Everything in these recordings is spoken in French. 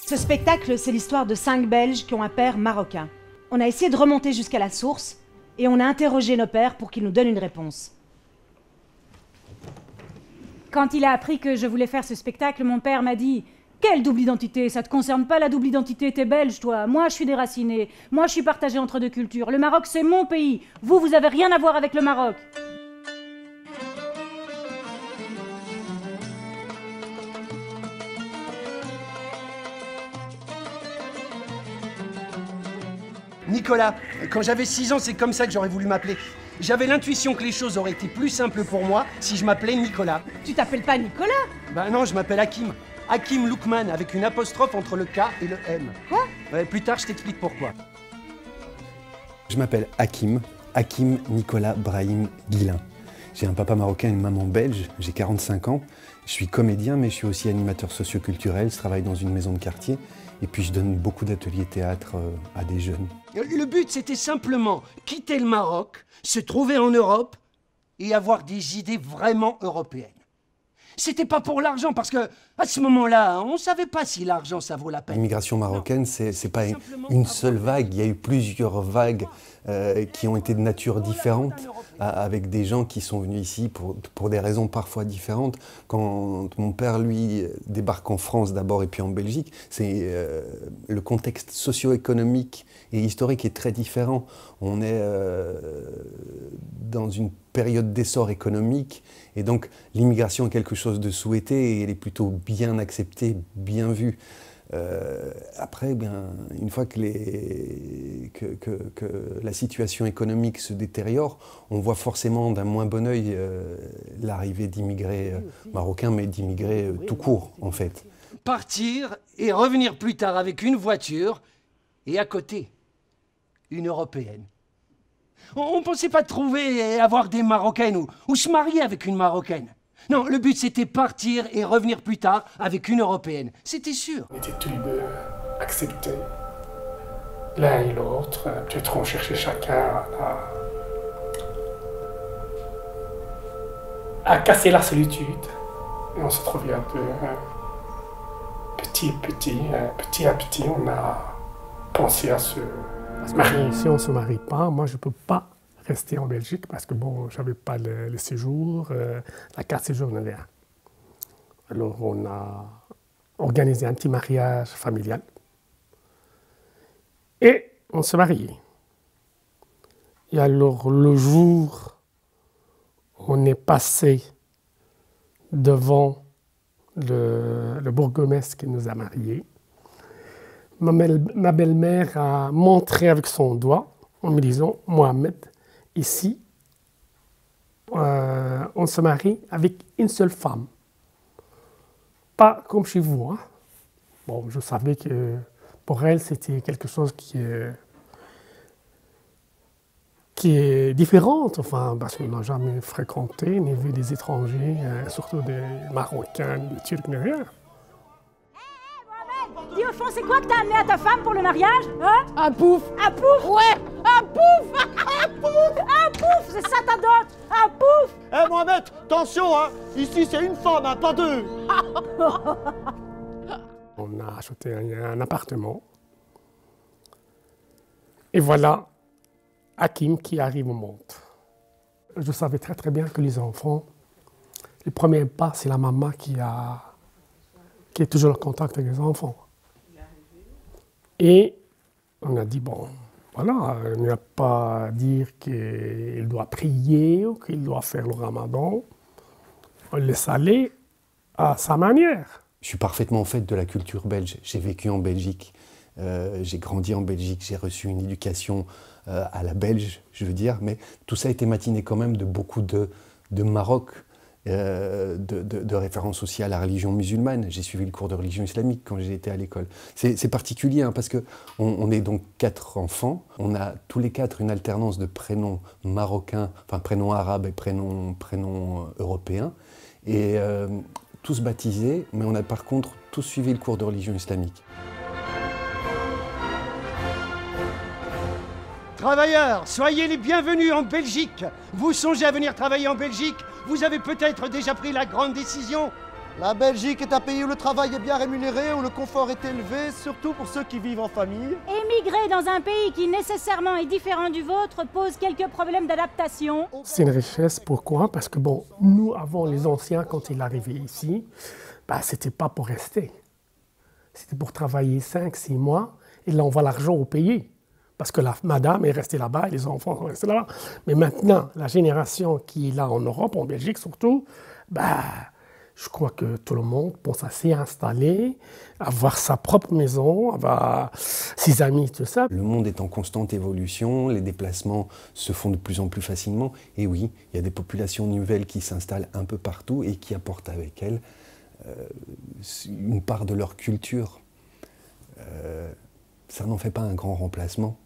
Ce spectacle, c'est l'histoire de 5 Belges qui ont un père marocain. On a essayé de remonter jusqu'à la source et on a interrogé nos pères pour qu'ils nous donnent une réponse. Quand il a appris que je voulais faire ce spectacle, mon père m'a dit « Quelle double identité? Ça te concerne pas la double identité, t'es belge toi. Moi je suis déraciné, moi je suis partagé entre deux cultures. Le Maroc c'est mon pays, vous avez rien à voir avec le Maroc. » Nicolas, quand j'avais 6 ans, c'est comme ça que j'aurais voulu m'appeler. J'avais l'intuition que les choses auraient été plus simples pour moi si je m'appelais Nicolas. Tu t'appelles pas Nicolas? Bah non, je m'appelle Hakim. Hakim Loukman, avec une apostrophe entre le K et le M. Quoi? Plus tard, je t'explique pourquoi. Je m'appelle Hakim Nicolas Brahim Guillain. J'ai un papa marocain et une maman belge, j'ai 45 ans. Je suis comédien, mais je suis aussi animateur socio-culturel, je travaille dans une maison de quartier. Et puis je donne beaucoup d'ateliers théâtre à des jeunes. Le but, c'était simplement quitter le Maroc, se trouver en Europe et avoir des idées vraiment européennes. C'était pas pour l'argent, parce que à ce moment-là, on savait pas si l'argent ça vaut la peine. L'immigration marocaine, c'est pas une seule vague, il y a eu plusieurs vagues qui ont été de nature différente, avec des gens qui sont venus ici pour des raisons parfois différentes. Quand mon père, lui, débarque en France d'abord et puis en Belgique, le contexte socio-économique et historique est très différent. On est dans une période d'essor économique et donc l'immigration est quelque chose de souhaité et elle est plutôt bien acceptée, bien vue. Après, une fois que la situation économique se détériore, on voit forcément d'un moins bon œil l'arrivée d'immigrés marocains, mais d'immigrés tout court, en fait. Partir et revenir plus tard avec une voiture et à côté, une européenne. On ne pensait pas trouver et avoir des Marocaines ou se marier avec une Marocaine. Non, le but c'était partir et revenir plus tard avec une Européenne. C'était sûr. On était tous les deux acceptés, l'un et l'autre. Peut-être on cherchait chacun à casser la solitude. Et on se trouvait un peu petit à petit, on a pensé à se marier. Si on ne se marie pas, moi je ne peux pas rester en Belgique parce que bon, j'avais pas le séjour, la carte séjour ne rien. Alors on a organisé un petit mariage familial et on s'est mariés. Et alors le jour où on est passé devant le bourgmestre qui nous a mariés, ma belle-mère a montré avec son doigt en me disant « Mohamed, ici, on se marie avec une seule femme. Pas comme chez vous. Hein. » Bon, je savais que pour elle, c'était quelque chose qui est différente, enfin, parce qu'on n'a jamais fréquenté, ni vu des étrangers, surtout des Marocains, des Turcs, ni rien. Dis au fond, c'est quoi que t'as amené à ta femme pour le mariage, hein? Un pouf. Un pouf? Ouais, un pouf. Un pouf! Un pouf, c'est ça ta dot! Un pouf! Eh Mohamed, attention, hein. Ici c'est une femme, hein, pas deux. On a acheté un appartement. Et voilà Hakim qui arrive au monde. Je savais très très bien que les enfants, le premier pas, c'est la maman qui est toujours en contact avec les enfants. Et on a dit, bon, voilà, il n'y a pas à dire qu'il doit prier ou qu'il doit faire le ramadan. On le laisse aller à sa manière. Je suis parfaitement au fait de la culture belge. J'ai vécu en Belgique, j'ai grandi en Belgique, j'ai reçu une éducation à la belge, je veux dire, mais tout ça a été matiné quand même de beaucoup de Maroc, de référence aussi à la religion musulmane. J'ai suivi le cours de religion islamique quand j'ai été à l'école. C'est particulier hein, parce qu'on est donc 4 enfants. On a tous les 4 une alternance de prénoms marocains, enfin prénoms arabes et prénoms européens. Et tous baptisés, mais on a par contre tous suivi le cours de religion islamique. Travailleurs, soyez les bienvenus en Belgique. Vous songez à venir travailler en Belgique? Vous avez peut-être déjà pris la grande décision La Belgique est un pays où le travail est bien rémunéré, où le confort est élevé, surtout pour ceux qui vivent en famille. Émigrer dans un pays qui nécessairement est différent du vôtre pose quelques problèmes d'adaptation. C'est une richesse, pourquoi? Parce que bon, nous, avant les anciens, quand ils arrivaient ici, bah, c'était pas pour rester. C'était pour travailler 5-6 mois, et là on voit l'argent au pays. Parce que la madame est restée là-bas et les enfants sont restés là-bas. Mais maintenant, la génération qui est là en Europe, en Belgique surtout, bah, je crois que tout le monde pense à s'y installer, avoir sa propre maison, avoir ses amis, tout ça. Le monde est en constante évolution, les déplacements se font de plus en plus facilement. Et oui, il y a des populations nouvelles qui s'installent un peu partout et qui apportent avec elles une part de leur culture. Ça n'en fait pas un grand remplacement.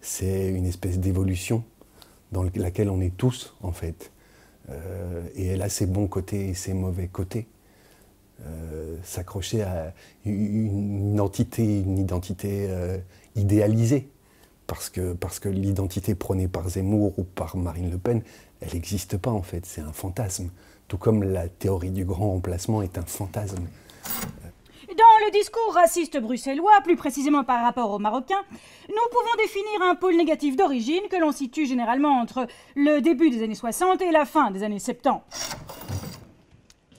C'est une espèce d'évolution dans laquelle on est tous, en fait. Et elle a ses bons côtés et ses mauvais côtés. S'accrocher à une identité idéalisée, parce que l'identité prônée par Zemmour ou par Marine Le Pen, elle n'existe pas en fait, c'est un fantasme. Tout comme la théorie du grand remplacement est un fantasme. Dans le discours raciste bruxellois, plus précisément par rapport aux Marocains, nous pouvons définir un pôle négatif d'origine que l'on situe généralement entre le début des années 60 et la fin des années 70.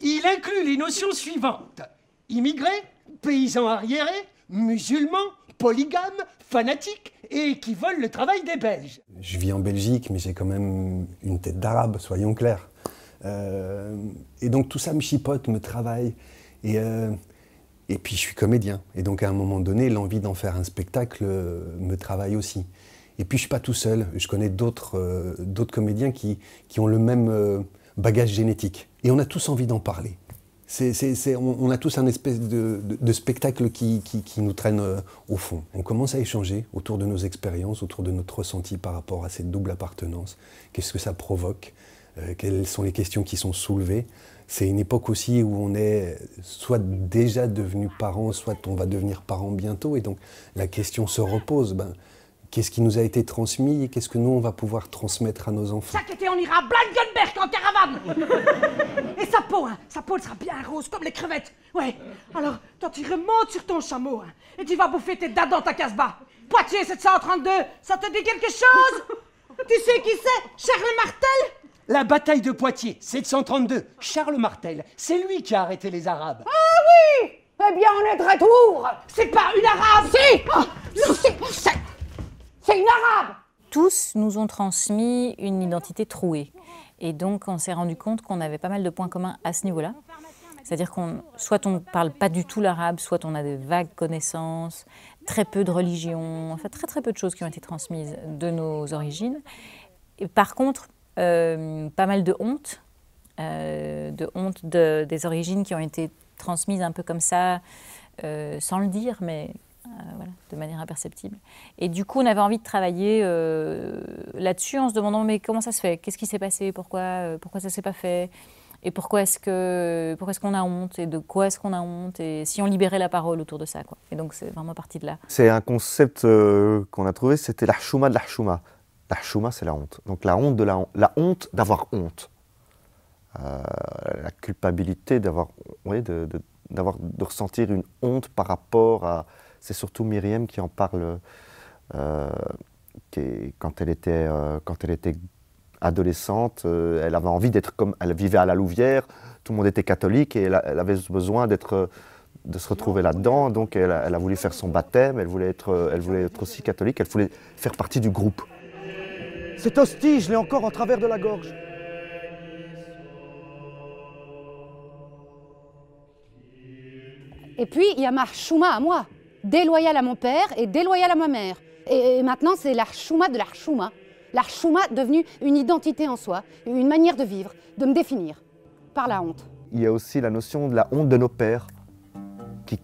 Il inclut les notions suivantes. Immigrés, paysans arriérés, musulmans, polygames, fanatiques et qui volent le travail des Belges. Je vis en Belgique, mais j'ai quand même une tête d'arabe, soyons clairs. Et donc tout ça me chipote, me travaille. Et puis je suis comédien. Et donc à un moment donné, l'envie d'en faire un spectacle me travaille aussi. Et puis je ne suis pas tout seul. Je connais d'autres comédiens qui ont le même bagage génétique. Et on a tous envie d'en parler. On a tous un espèce de spectacle qui nous traîne au fond. On commence à échanger autour de nos expériences, autour de notre ressenti par rapport à cette double appartenance. Qu'est-ce que ça provoque? Quelles sont les questions qui sont soulevées? C'est une époque aussi où on est soit déjà devenu parents, soit on va devenir parents bientôt. Et donc la question se repose. Qu'est-ce qui nous a été transmis et qu'est-ce que nous on va pouvoir transmettre à nos enfants? Chaque été on ira à Blankenberg en caravane. Et sa peau, elle sera bien rose comme les crevettes. Ouais, alors toi tu remontes sur ton chameau et tu vas bouffer tes dates dans ta casbah. Poitiers 732, ça te dit quelque chose? Tu sais qui c'est? Charles Martel? La bataille de Poitiers, 732. Charles Martel, c'est lui qui a arrêté les Arabes. Ah oui! Eh bien on est de retour. C'est pas une arabe. Si! Oh, c'est une arabe! Tous nous ont transmis une identité trouée. Et donc, on s'est rendu compte qu'on avait pas mal de points communs à ce niveau-là. C'est-à-dire soit on ne parle pas du tout l'arabe, soit on a de vagues connaissances, très peu de religion, enfin très très peu de choses qui ont été transmises de nos origines. Et par contre, pas mal de honte des origines qui ont été transmises un peu comme ça, sans le dire, mais voilà, de manière imperceptible. Et du coup, on avait envie de travailler là-dessus en se demandant mais comment ça se fait? Qu'est-ce qui s'est passé? Pourquoi ça ne s'est pas fait? Et pourquoi est-ce qu'on a honte? Et de quoi est-ce qu'on a honte? Et si on libérait la parole autour de ça, quoi. Et donc, c'est vraiment parti de là. C'est un concept qu'on a trouvé, c'était l'Archouma de l'Archouma. L'Archouma, c'est la honte. Donc la honte honte d'avoir honte. La culpabilité d'avoir, de ressentir une honte par rapport à... C'est surtout Myriam qui en parle quand elle était adolescente. Elle avait envie d'être comme... Elle vivait à la Louvière, tout le monde était catholique et elle avait besoin de se retrouver là-dedans. Donc elle a voulu faire son baptême, elle voulait être aussi catholique, elle voulait faire partie du groupe. Cet hostie, je l'ai encore en travers de la gorge. Et puis, il y a ma chouma à moi, déloyale à mon père et déloyale à ma mère. Et maintenant, c'est l'archouma de l'archouma. L'archouma devenue une identité en soi, une manière de vivre, de me définir par la honte. Il y a aussi la notion de la honte de nos pères, qui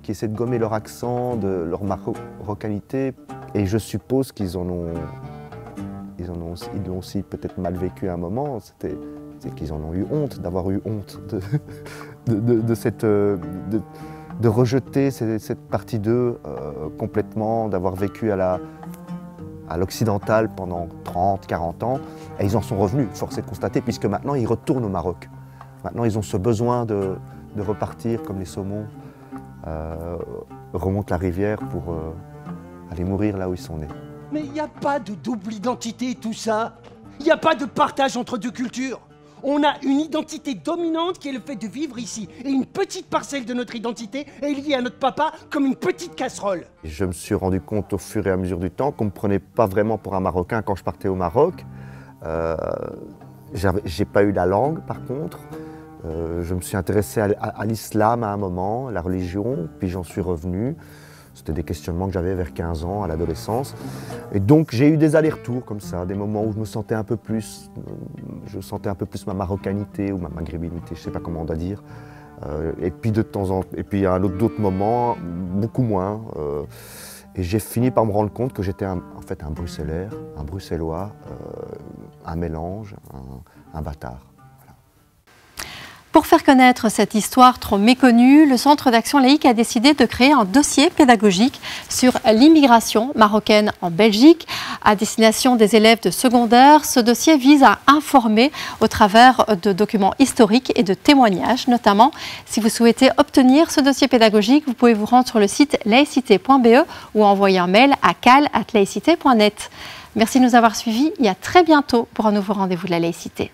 essaient de gommer leur accent, de leur marocanité. Et je suppose qu'ils l'ont aussi peut-être mal vécu à un moment. C'est qu'ils en ont eu honte, d'avoir eu honte de rejeter cette partie d'eux complètement, d'avoir vécu à l'occidental pendant 30, 40 ans. Et ils en sont revenus, force est de constater, puisque maintenant ils retournent au Maroc. Maintenant, ils ont ce besoin de repartir comme les saumons, remontent la rivière pour aller mourir là où ils sont nés. Mais il n'y a pas de double identité, tout ça. Il n'y a pas de partage entre deux cultures. On a une identité dominante qui est le fait de vivre ici. Et une petite parcelle de notre identité est liée à notre papa comme une petite casserole. Et je me suis rendu compte au fur et à mesure du temps qu'on ne me prenait pas vraiment pour un Marocain quand je partais au Maroc. J'ai pas eu la langue par contre. Je me suis intéressé à l'islam à un moment, la religion, puis j'en suis revenu. C'était des questionnements que j'avais vers 15 ans, à l'adolescence. Et donc j'ai eu des allers-retours comme ça, des moments où je sentais un peu plus ma marocanité ou ma maghrébinité, je ne sais pas comment on doit dire. Et puis de temps en temps, et puis à d'autres moments, beaucoup moins. Et j'ai fini par me rendre compte que j'étais en fait un bruxellaire, un bruxellois, un mélange, un bâtard. Pour faire connaître cette histoire trop méconnue, le Centre d'action laïque a décidé de créer un dossier pédagogique sur l'immigration marocaine en Belgique à destination des élèves de secondaire. Ce dossier vise à informer au travers de documents historiques et de témoignages. Notamment, si vous souhaitez obtenir ce dossier pédagogique, vous pouvez vous rendre sur le site laïcité.be ou envoyer un mail à cal@laïcité.net. Merci de nous avoir suivis et à très bientôt pour un nouveau rendez-vous de la laïcité.